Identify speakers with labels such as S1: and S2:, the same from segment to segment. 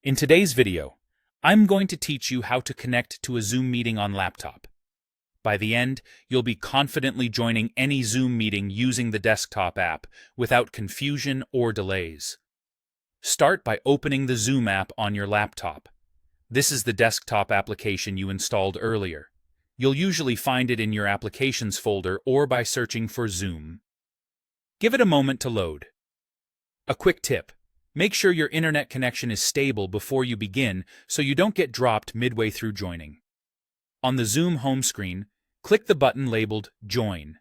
S1: In today's video, I'm going to teach you how to connect to a Zoom meeting on laptop. By the end, you'll be confidently joining any Zoom meeting using the desktop app without confusion or delays. Start by opening the Zoom app on your laptop. This is the desktop application you installed earlier. You'll usually find it in your Applications folder or by searching for Zoom. Give it a moment to load. A quick tip: make sure your internet connection is stable before you begin so you don't get dropped midway through joining. On the Zoom home screen, click the button labeled Join.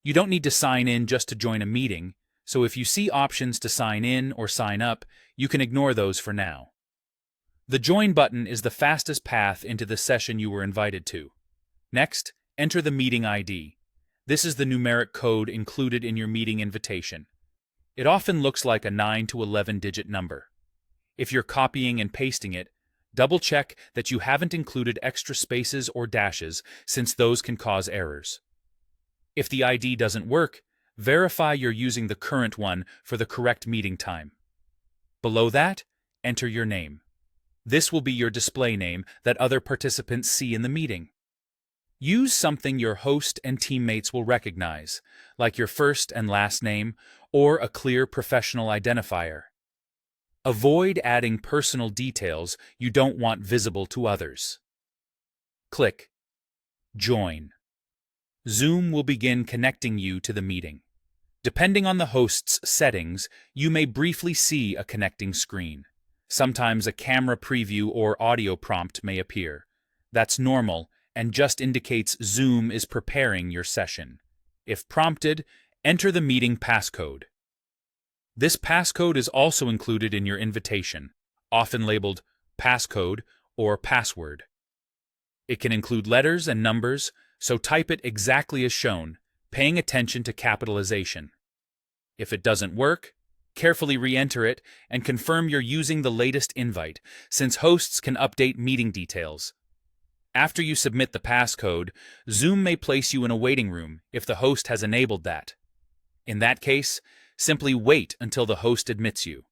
S1: You don't need to sign in just to join a meeting, so if you see options to sign in or sign up, you can ignore those for now. The Join button is the fastest path into the session you were invited to. Next, enter the meeting ID. This is the numeric code included in your meeting invitation. It often looks like a 9 to 11-digit number. If you're copying and pasting it, double-check that you haven't included extra spaces or dashes, since those can cause errors. If the ID doesn't work, verify you're using the current one for the correct meeting time. Below that, enter your name. This will be your display name that other participants see in the meeting. Use something your host and teammates will recognize, like your first and last name or a clear professional identifier. Avoid adding personal details you don't want visible to others. Click Join. Zoom will begin connecting you to the meeting. Depending on the host's settings, you may briefly see a connecting screen. Sometimes a camera preview or audio prompt may appear. That's normal and just indicates Zoom is preparing your session. If prompted, enter the meeting passcode. This passcode is also included in your invitation, often labeled passcode or password. It can include letters and numbers, so type it exactly as shown, paying attention to capitalization. If it doesn't work, carefully re-enter it and confirm you're using the latest invite, since hosts can update meeting details. After you submit the passcode, Zoom may place you in a waiting room if the host has enabled that. In that case, simply wait until the host admits you.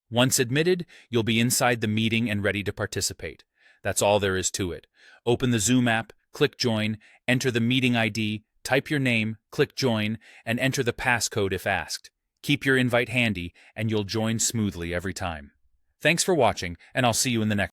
S1: Once admitted, you'll be inside the meeting and ready to participate. That's all there is to it. Open the Zoom app, click Join, enter the meeting ID, type your name, click Join, and enter the passcode if asked. Keep your invite handy, and you'll join smoothly every time. Thanks for watching, and I'll see you in the next one.